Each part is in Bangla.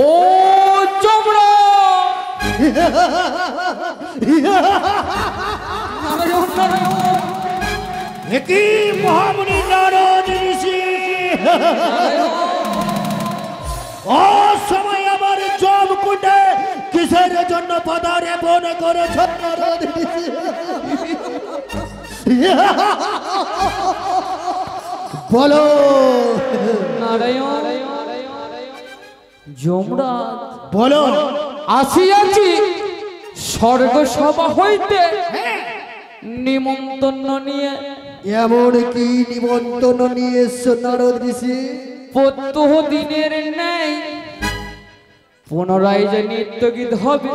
ও চোমরা একই মহামুনি নারদ ঋষি ও সময় আমার জমকুটে কিসের জন্য পদার্পণ করেছ নারদ ঋষি? বলো নারায়ণ যমরাজ বলো। আসিয়াছি স্বর্গ সভা হইতে নিমন্ত্রণ নিয়ে। এমন কি নিমন্ত্রণ নিয়ে এসছো নারদ ঋষি? প্রত্যহ দিনের ন্যায় পুনরায় যে নৃত্য গীত হবে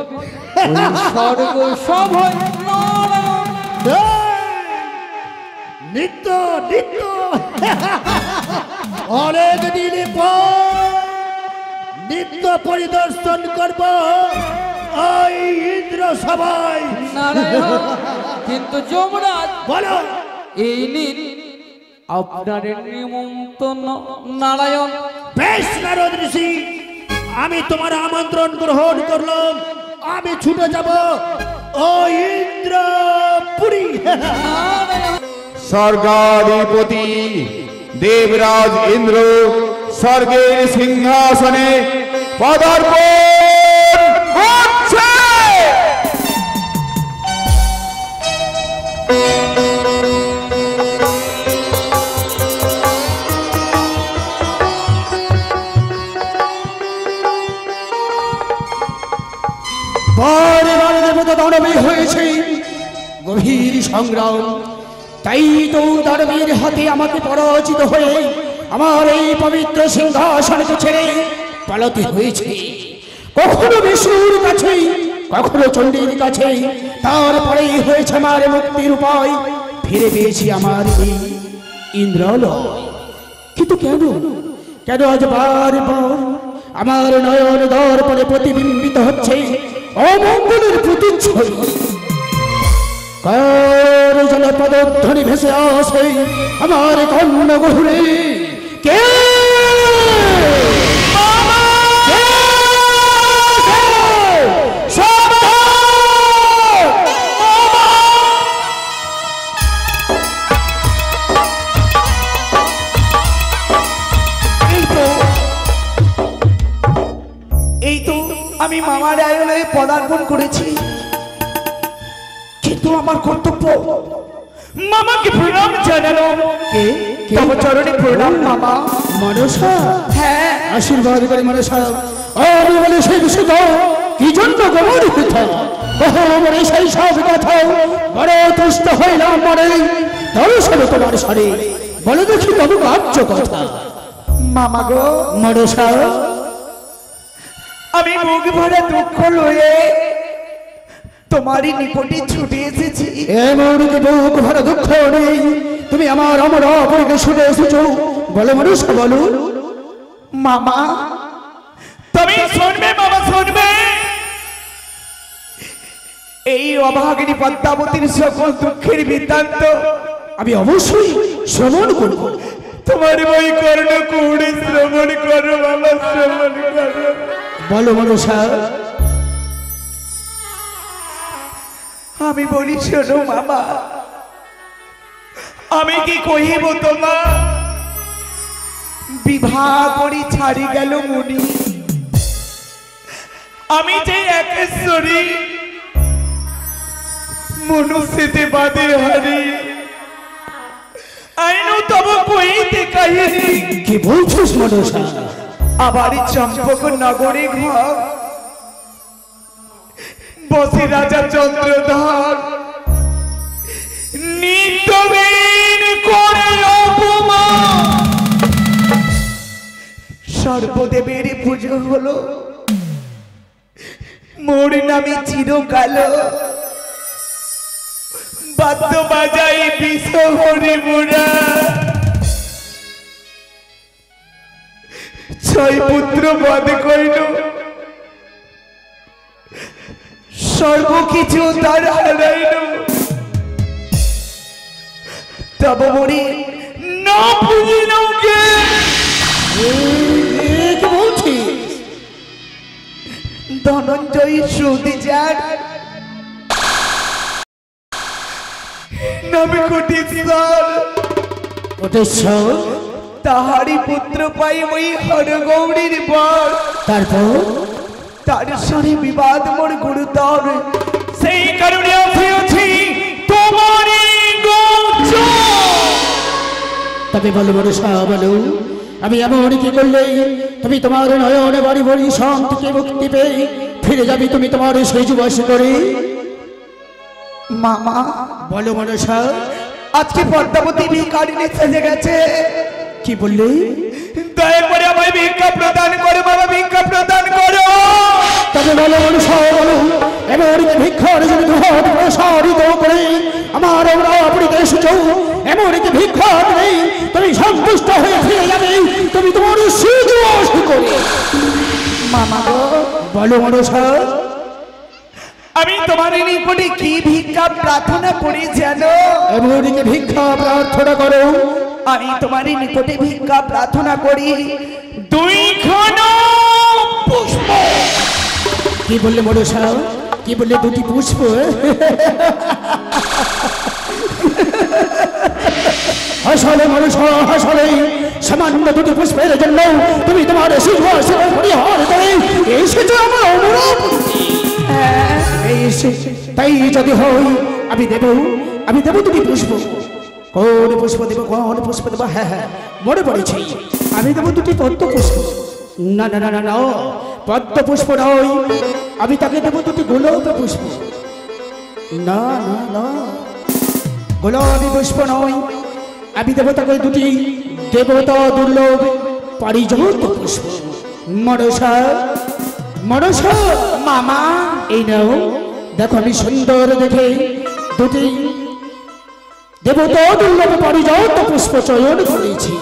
ওই স্বর্গ সভায়। নিত্য নিত্য অনেক দিন পর নিত্য পরিদর্শন করব ওই ইন্দ্র সবাই। নারায়ণ কিন্তু যমরাজ বলো। এই নিন আপনার নিমন্ত্রণ। নারায়ণ বেশ নারদ ঋষি, আমি তোমার আমন্ত্রণ গ্রহণ করলাম। আমি ছুটে যাব ওই ইন্দ্রপুরী। স্বর্গাধিপতি দেবরাজ ইন্দ্র স্বর্গের সিংহাসনে পদার্পণ করছে। বারে বারে দেবতা দানবে হয়েছে গভীর সংগ্রাম, তাই তো দানবীর হাতে আমাকে পরাজিত হয়ে আমার এই পবিত্র সিংহাসনকে ছেড়ে পালাতে হয়েছে। কখনো বিষ্ণুর কাছে, কখনো চণ্ডীর কাছে, তারপরেই হয়েছে আমার মুক্তির উপায়। ফিরে পেয়েছি আমার এই ইন্দ্রালয়। কিন্তু কেন কেন আজ বারবার আমার নয়ন দর্পণে প্রতিবিম্বিত হচ্ছে অমঙ্গলের প্রতিচ্ছবি? কার যেন পদধ্বনি ভেসে আসে আমার কর্ণগহ্বরে। কে? এই তো আমি মামার আয়োজনে পদার্পণ করেছি, কিন্তু আমার কর্তব্য মামাকে প্রণাম জানানো। তব চরণে প্রণাম মামা। মনসা, হ্যাঁ আশীর্বাদ করে মনসা। আমি বলে সেই বিষয় কি জন্য গমন কথা মনে সেই সব কথা বড় তুষ্ট হইলাম মনে দর্শন তোমার সারে। বলে দেখি তবু কার্য কথা। মামা গো মনসা, আমি মুখ ভরা দুঃখ লয়ে তোমারই নিকটে ছুটে এসেছি। এমন কি বুক ভরা দুঃখ নেই? তুমি আমার অমর অপরকে ছুটে এসেছো। বলে মনসা বলো। মামা তুমি শুনবে, মামা শুনবে। এই অভাগিনী পদ্মাবতীর সকল দুঃখের বৃত্তান্ত আমি অবশ্যই শ্রবণ করব। তোমার ওই কর্ণ কুড়ে শ্রবণ করো মামা, শ্রবণ করো। বলো মনসা। আমি বলি শোনো মামা, আমি কি কহিব তোমা বিবাহ করি ছাড়ি গেল মুনি। আমি যে একেশ্বরী মনুষ্যতে বাদে হারি আইনু তব কইতে কাহিনী। কি বলছিস মনসা? আবার চম্পক নগরে ঘর বসে রাজা চন্দ্রধর নিত্যদিন করে অপমান। সর্বদেবের পুজো হলো, মোর নামে চিরকাল বাদ্য বাজাই বিষ হরি মোরা। ছয় পুত্র বধ করিল, সর্বকিছু তার হারাইল। তব মরি না বুঝিল কে? কি বলছিস? ধনঞ্জয় সুদিজার নামে কোটেশ্বর কোটেশ্বর তাহারি পুত্র পাই ওই হরগৌরীর বর। তারপর তার সাথে বিবাদ মোর গুরুতর, সেই কারণে আসিয়াছি তোমারই গোচর। তবে বলো মনসা বলো, আমি এমন কি করলে তুমি তোমার নয়ন বাড়ি বাড়ি সব থেকে মুক্তি পেয়ে ফিরে যাবে তুমি তোমার সেই যুবস করে? মামা বলো মনসা। আজকে পদ্মাবতী ভিখারিণী সেজে গেছে। কি বললে? দয়া করে আমায় ভিক্ষা প্রদান করো বাবা, ভিক্ষা প্রদান করো। তবে বলো মনসা বলো, এমন কি ভিক্ষার জন্য হাত প্রসারিত করে আমার অমরাপুরীতে এসেছ? এমন কি ভিক্ষা নেই তুমি সন্তুষ্ট হয়ে ফিরে যাবে তুমি তোমার সেই যুবস করে? মামা গো বলো মনসা। আমি তোমার নিকটে কি ভিক্ষা প্রার্থনা করি জানো? এমন কি ভিক্ষা প্রার্থনা করো? আমি তোমার নিকটে ভিক্ষা প্রার্থনা করি দুইখান পুষ্প। কি বললে মনসা? কি বললে? দুটি পুষ্প? আসলে মনসা আসলে সামান্য দুটি পুষ্পের জন্য তুমি তোমার শিশু পরিহার করে এসেছো আমার অমরাপুরীতে। তাই যদি হয় আমি দেব দুটি পুষ্প। কোন পুষ্প দেব? কোন পুষ্প দেব? হ্যাঁ হ্যাঁ মনে পড়েছি, আমি দেবো দুটি পদ্ম পুষ্প। না না না না না, পদ্ম পুষ্প নয়, আমি তাকে দেবো দুটি গোলাপ পুষ্প। না না না, গোলাপি পুষ্প নয়, আমি দেবো তাকে দুটি দেবতা দুর্লভ পারিজাত পুষ্প। মনসা মনসা। মামা এই নাও দেখো, আমি সুন্দর দেখে দুটি দেবতা দুর্লভ পারিজাত পুষ্প চয়ন করেছি।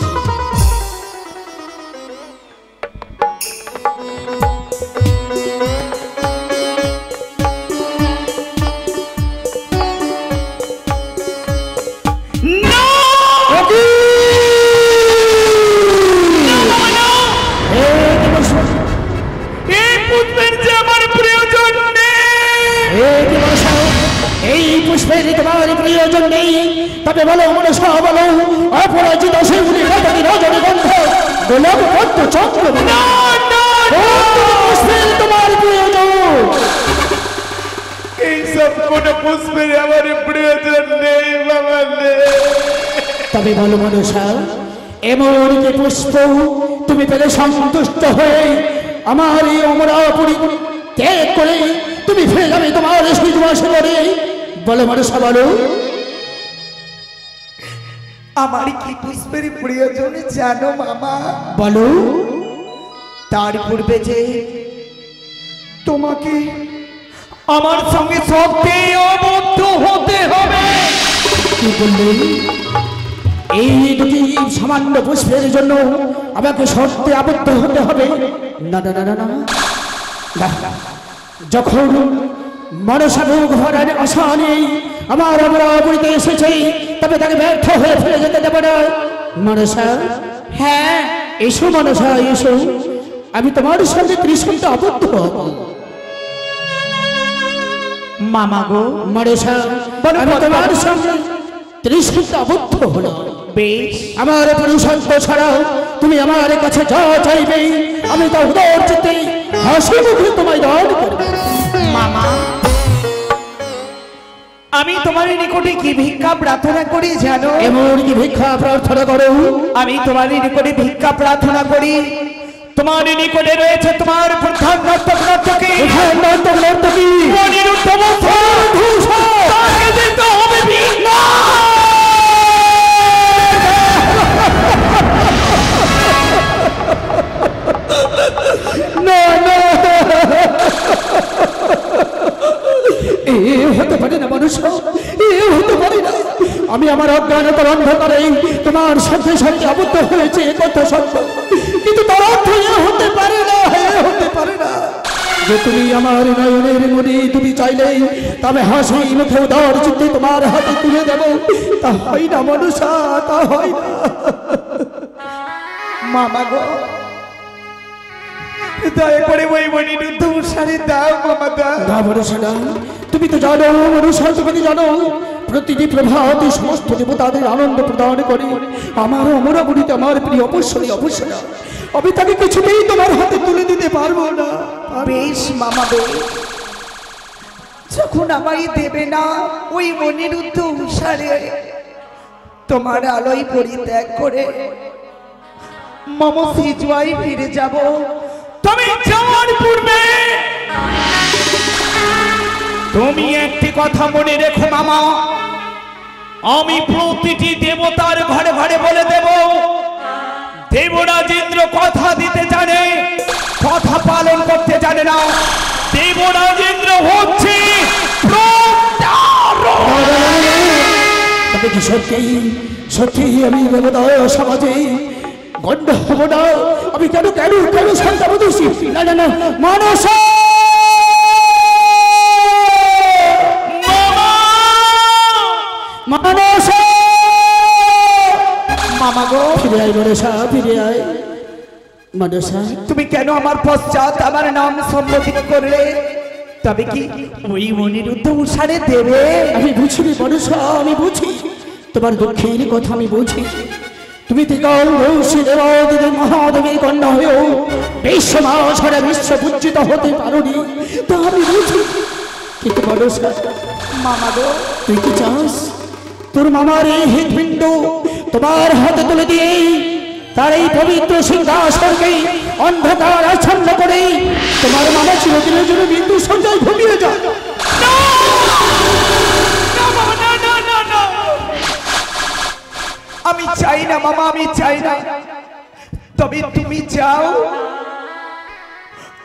এই পুষ্পের তোমার প্রয়োজন নেই, তবে বলো মনসা বলো, অপরাজিত সেগুলি রজনীগন্ধ গোলাপ পদ্ম চক্র পুষ্পের তোমার প্রয়োজন? এইসব কোন পুষ্পের আমার প্রয়োজন নেই বাবা নেই। তবে বলো মনসা, এমন কি পুষ্প তুমি পেলে সন্তুষ্ট হয়ে আমার এই অমরাপুরী ত্যাগ করে তুমি ফিরে যাবে তোমার সুযুবাসে করে? বলো মনসা বলো। আমার কি পুষ্পের প্রয়োজন জানো মামা? বলো। তার পূর্বে যে তোমাকে আমার সঙ্গে সত্যি আবদ্ধ হতে হবে। কি বললেন? এই দুটি সামান্য পুষ্পের জন্য আমাকে শর্তে আবদ্ধ হতে হবে? না না না না না, যখন মনসা মুখ ভরার আশা নেই আমার অমরাপুরীতে এসেছে, তবে তাকে ব্যর্থ হয়ে ফেলে যেতে দেব না। মনসা, হ্যাঁ এসো মনসা এসো, আমি তোমার সঙ্গে ত্রিশঙ্কে আবদ্ধ হব। মামা গো মনসা, আমি তোমার সঙ্গে ত্রিশঙ্কে আবদ্ধ হলো। বেশ, আমার পুরুষত্ব ছাড়াও তুমি আমার কাছে যা চাইবে আমি তা উদার চিত্তে হাসি মুখে তোমায় দান করব। মামা আমি তোমার নিকটে কি ভিক্ষা প্রার্থনা করি জানো? এমন কি ভিক্ষা প্রার্থনা করো? আমি তোমার নিকটে ভিক্ষা প্রার্থনা করি তোমার নিকটে রয়েছে তোমার প্রধান নর্তক নর্তকী অনিরুদ্ধ তাকে দিতে হবে ভিক্ষা। না না, এ হতে পারে না মানুষ, এ হতে পারে না। আমি আমার অজ্ঞানতার অন্ধকারে তোমার সাথে সাথে আবদ্ধ হয়েছে, এ কথা সত্য, কিন্তু তার অর্থ এ হতে পারে না, এ হতে পারে না যে তুমি আমার নয়নের মনে তুমি চাইলেই তবে হাসি মুখে উদার চিত্তে তোমার হাতে তুলে দেব। তা হয় না মনুষা, তা হয় না। মামা গো দয়া করে ওই অনিরুদ্ধ উষারে দাও মামা দাও। না ভরসা না, তুমি তো জানো ভরসা, তুমি তো জানো প্রতিটি প্রভাতে সমস্ত দেবতাদের আনন্দ প্রদান করে আমার অমরাবতীতে আমার প্রিয় অবশ্যই অবশ্যই আমি তাকে কিছুতেই তোমার হাতে তুলে দিতে পারবো না। বেশ মামা বেশ, যখন আমায় দেবে না ওই অনিরুদ্ধ উষারে, তোমার আলোয় পরিত্যাগ করে মামা সিজুয়াই ফিরে যাব। তুমি যাওয়ার পূর্বে তুমি একটি কথা মনে রেখো মামা, আমি প্রতিটি দেবতার ঘরে ঘরে বলে দেব, দেবরাজ ইন্দ্র কথা দিতে জানে, কথা পালন করতে জানে না। দেবরাজ ইন্দ্র হচ্ছে তবে কি সত্যি সত্যি আমি দেবতা সমাজে গণ্য হব না? আমি কেন কেন কেন সন্তান দোষী? না না না, মানুষ মানুষ মামা গো, ফিরে আয় মনসা, ফিরে আয় মনসা। তুমি কেন আমার পশ্চাৎ আমার নাম সম্বোধন করলে? তবে কি ওই অনিরুদ্ধ উষারে দেবে? আমি বুঝি মনসা, আমি বুঝি তোমার দুঃখের কথা আমি বুঝি। তুমি তিকাল রৌষি দেবাদিদের মহাদেবী কন্যা হয়েও বিশ্ব মাঝারে বিশ্ব পূজিত হতে পারোনি, তা আমি বুঝি। কিন্তু মনসা মামা গো, তুই কি চাস তোর মামার এই হৃদপিণ্ড তোমার হাতে তুলে দিয়ে তার এই পবিত্র সিংহাসনকে অন্ধকার আচ্ছন্ন করে তোমার মামা চিরদিনের জন্য বিন্দু সঞ্জয় ঘুমিয়ে যায়? আমি চাই না মামা, আমি চাই না। তবে তুমি যাও,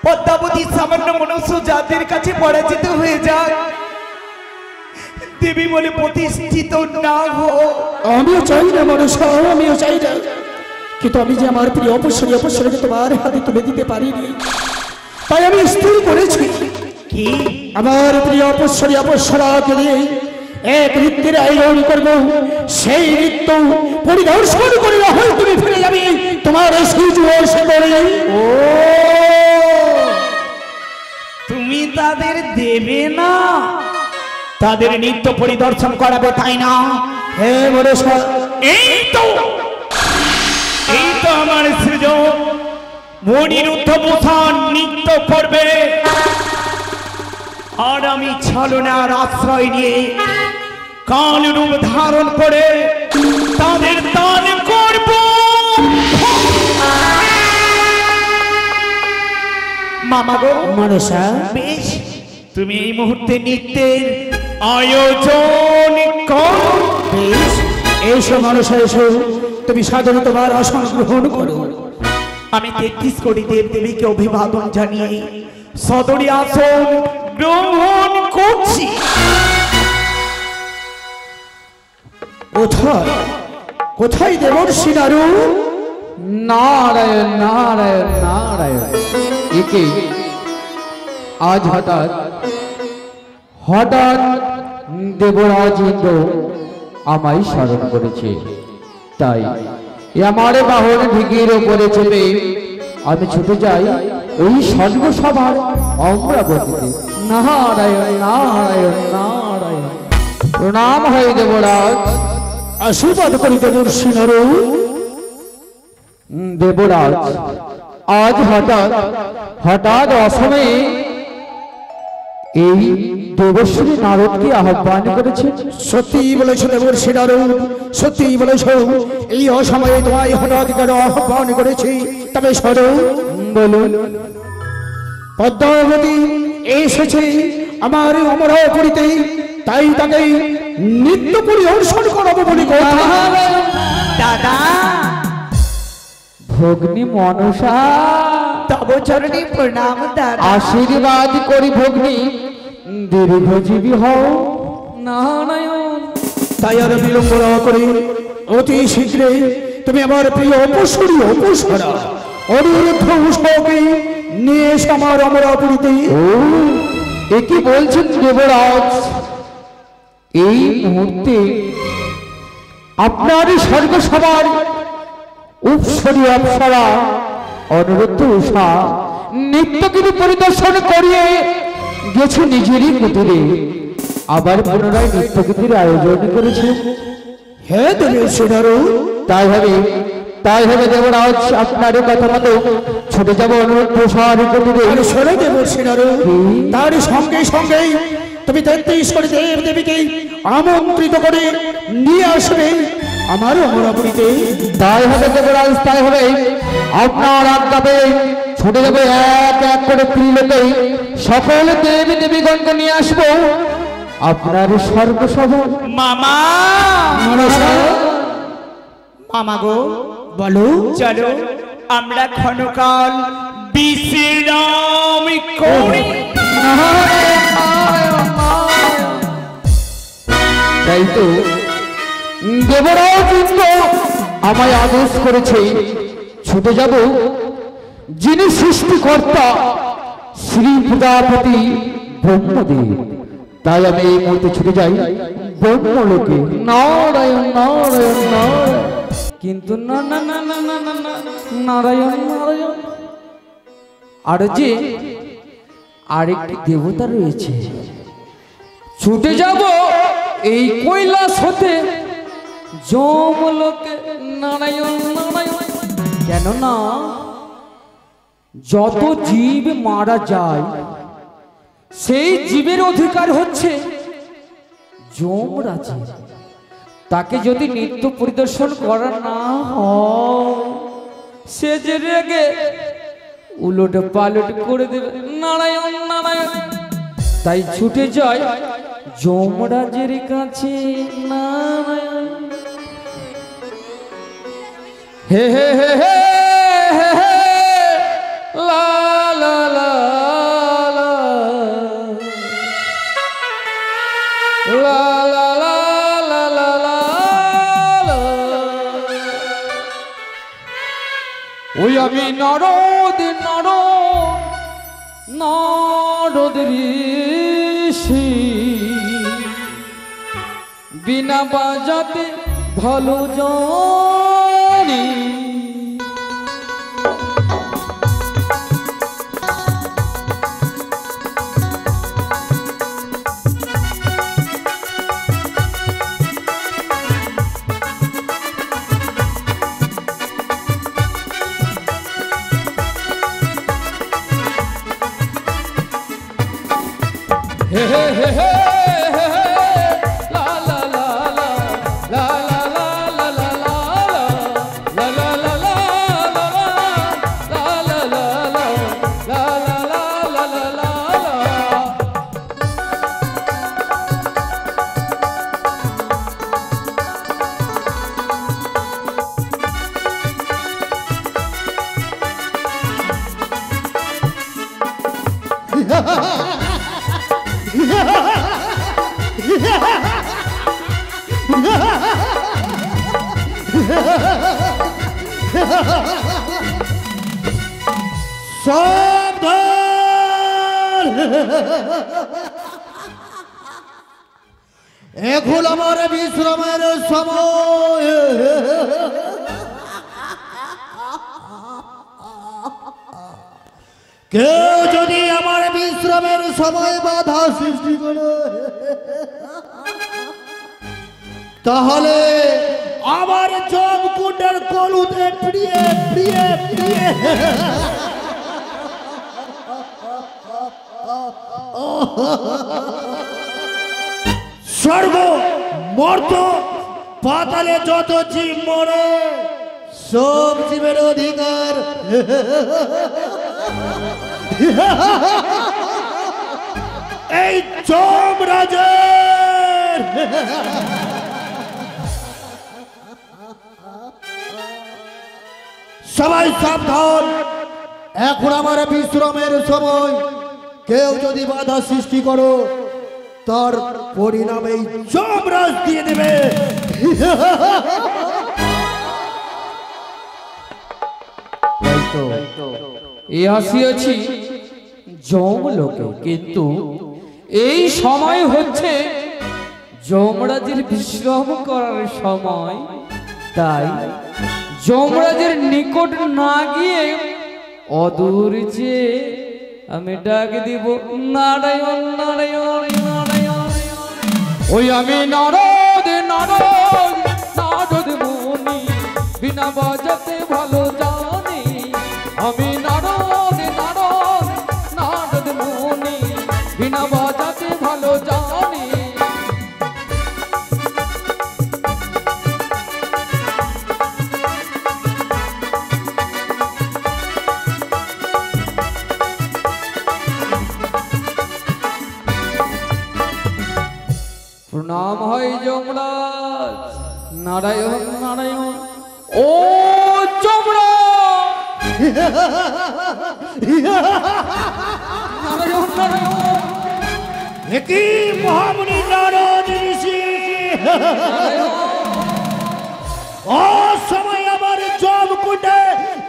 পদ্মাবতী সামান্য মনুষ্য জাতির কাছে পরাজিত হয়ে যাক, দেবী বলে প্রতিষ্ঠিত না হো। আমিও চাই না মনসা, আমিও চাই না, কিন্তু আমি যে আমার প্রিয় অপসরী অপসরীকে তোমার হাতে তুলে দিতে পারিনি, তাই আমি স্থির করেছি কি আমার প্রিয় অপসরী অপসরাকে দিয়ে এক নৃত্যের আয়োজন করবো। সেই নৃত্য পরিদর্শন করে না হয় তুমি ফিরে যাবে তোমার সেই জুয়ার সাগরে। ও, তুমি তাদের দেবে না, তাদের নৃত্য পরিদর্শন করাবে তাই না? হে মনসা, এই তো আমার সৃজন অনিরুদ্ধ মুসান নৃত্য করবে, আর আমি ছলনার আশ্রয় নিয়ে কাল রূপ ধারণ করে তাদের দান করব। মামা গো, মনসা বেশ, তুমি এই মুহূর্তে নৃত্যের আয়োজন করো। বেশ, এসো মনসা এসো, তুমি সাদরে তোমার আসন গ্রহণ করো। আমি 33 কোটি দেব দেবীকে অভিবাদন জানিয়ে সদরে আসন গ্রহণ করছি। কোথায় কোথায় দেবর্ষি নারু? নারায়ণ নারায়ণ নারায়ণ। একে আজ হঠাৎ হঠাৎ দেবরাজ ইন্দ্র আমায় স্মরণ করেছে, তাই আমার বাহন ঢিকির ওপরে চেপে আমি ছুটে যাই ওই স্বর্গসভার অমরাবতীতে। নারায়ণ নারায়ণ নারায়ণ। প্রণাম হয় দেবরাজ। আশীর্বাদ করি দেবর্ষি নারু। দেবরাজ, আজ হঠাৎ হঠাৎ অসময়ে এই দেবশ্রী নারদকে আহ্বান করেছে। সত্যি বলেছ দেবর্ষি নারু, সত্যি বলেছ। এই অসময়ে তোমায় হঠাৎ কেন আহ্বান করেছি? তবে সরো, বলুন। পদ্মাবতী এসেছে আমার অমরাপুরীতে, তাই তাকে নিত্য পরিদর্শন করাবো বলে কথা। দাদা, ভগ্নী মনসা, তব চরণে প্রণাম দাদা। আশীর্বাদ করি ভগ্নী দীর্ঘজীবী হও। নারায়ণ। তাই আর বিলম্ব না করে অতি শীঘ্রে তুমি আমার প্রিয় অপসরী অপসরা অনিরুদ্ধ উষাকে নিয়ে এসো আমার অমরাপুরীতে। ও, এ কি বলছেন দেবরাজ? এই মুহূর্তে আপনার স্বর্গসভার উপসরী অপ্সরা অনিরুদ্ধ উষা নিত্যগিরি পরিদর্শন করিয়ে গেছে নিজেরই কুটিরে, আবার পুনরায় নিত্যগীতির আয়োজন করেছে। হে দেবের সেনারু, তাই হবে দেবরাজ, আপনার কথা মতো ছুটে যাব অনুরোধ প্রসার কুটিরে। আর শোনে দেবের সেনারু, তার সঙ্গে সঙ্গেই তুমি 33 কোটি দেব দেবীকে আমন্ত্রিত করে নিয়ে আসবে আমার অমরাপুরীতে। তাই হবে দেবরাজ, তাই হবে। আপনার আজ্ঞা পেয়ে ছুটে যাবে এক এক করে ত্রিলোকে, সকল দেবী দেবীগণকে নিয়ে আসবো আপনার সর্বসভা। মামা মামা গো, বলো। চলো আমরা ক্ষণকাল বিশ্রাম করি। তাই তো দেবরাজ ইন্দ্র আমায় আদেশ করেছে ছুটে যাব যিনি সৃষ্টিকর্তা শ্রী প্রজাপতি ব্রহ্মদেব। তাই আমি এই মুহূর্তে ছুটে যাই ব্রহ্মলোকে। নারায়ণ নারায়ণ নারায়ণ। কিন্তু না না না না না না না, নারায়ণ নারায়ণ। আর যে আরেকটি দেবতা রয়েছে, ছুটে যাব এই কৈলাস হতে যমলোকে। নারায়ণ নারায়ণ। কেননা যত জীব মারা যায় সেই জীবের অধিকার হচ্ছে যমরাজের। তাকে যদি নিত্য পরিদর্শন করা না হয় সে যে রেগে উলট পালট করে দেবে। নারায়ণ নারায়ণ। তাই ছুটে যায় যমরাজের কাছে। নারায়ণ। হে হে হে হে হে হে, লা লা লা লা, লা লা লা লা লা লা লা। ওই আমি নারদ ঋষি, বিনা বাজাতে ভালো জানি। হে হে হে হে হে হে, লা লা লা লা, লা লা লা লা লা লা, লা লা লা লা লা, লা লা লা লা, লা লা লা লা লা লা। সাবধান, এখন আমার বিশ্রামের সময়। কেউ যদি আমার বিশ্রামের সময় বাধা সৃষ্টি করে তাহলে আমার জমকুণ্ডের কলুতে প্রিয়ে প্রিয়ে প্রিয়ে স্বর্গ মর্ত পাতালে যত জীব মরে সব জীবের অধিকার এই যমরাজের। সবাই সাবধান, এখন আমার বিশ্রামের সময়। কেউ যদি বাধা সৃষ্টি করো তার পরিণামে যমরাজ দিয়ে দেবে। এই আসিয়াছি যমলোকে, কিন্তু এই সময় হচ্ছে যমরাজের বিশ্রাম করার সময়। তাই যমরাজের নিকট না গিয়ে অদূর যে আমি ডাক দিব নারায়ণ নারায়ণ নারায়ণ। ওই আমি নারদ নারদ নারদ মুনি বিনা বাজাতে ভালো জানি। আমি নারদ নারদ নারদ মুনি বিনা বাজাতে ভালো জানি। প্রণাম হয় যমরাজ নারায়ণ নারায়ণ। ও যমরাজ নারায়ণ নারায়ণ। একই মহামুনি নারদ ঋষি অসময় আমার জমকুটে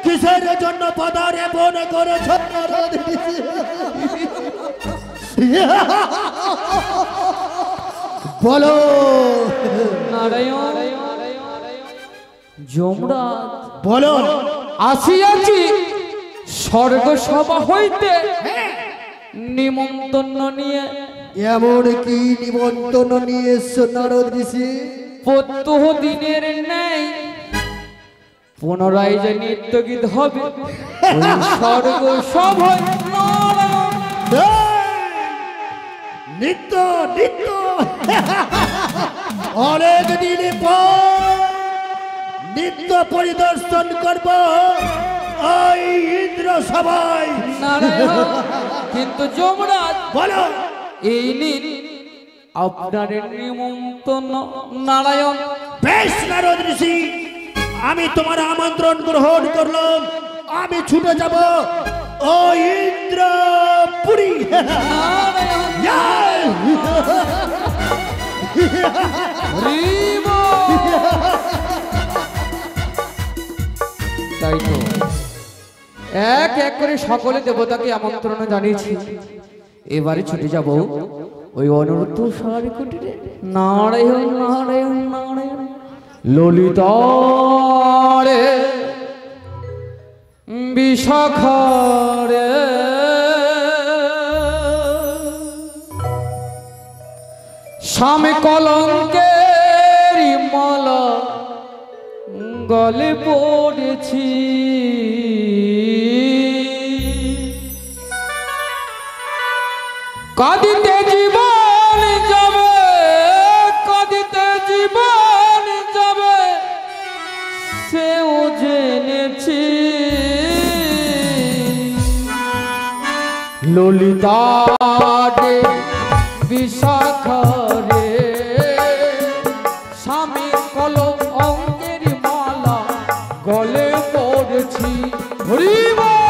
কিসের জন্য পদার্পণ করেছ নারদ ঋষি? বলো নারায়ণ। যমরাজ বলো। আসিয়াছি স্বর্গ সভা হইতে নিমন্ত্রণ নিয়ে। এমন কি নিমন্ত্রণ নিয়ে এসছো নারদ ঋষি? প্রত্যহ দিনের নেই পুনরায় যে নৃত্য গীত হবে ওই স্বর্গ সভায়। নারায়ণ নিত্য নিত্য অনেক দিন পর নিত্য পরিদর্শন করব ওই ইন্দ্র সভায়। নারায়ণ। কিন্তু যমরাজ বলো। এই নিন আপনার নিমন্ত্রণ। নারায়ণ। বেশ নারদ ঋষি, আমি তোমার আমন্ত্রণ গ্রহণ করলাম। আমি ছুটে যাব ও ইন্দ্রপুরী। তাই তো এক এক করে সকলে দেবতাকে আমন্ত্রণ জানিয়েছি। এবারে ছুটে যাব ওই অনুরুদ্ধ সারি কুটিরে। নারায়ণ নারায়ণ নারায়ণ। ললিতারে বিশাখারে স্বামী কলঙ্কের মালা গলে পড়েছি। কাঁদিতে জীবন যাবে কাঁদিতে জীবন যাবে সেও জেনেছি। ললিতারে বিশাখারে স্বামী কলঙ্কের মালা গলে পড়েছি। হরিবল।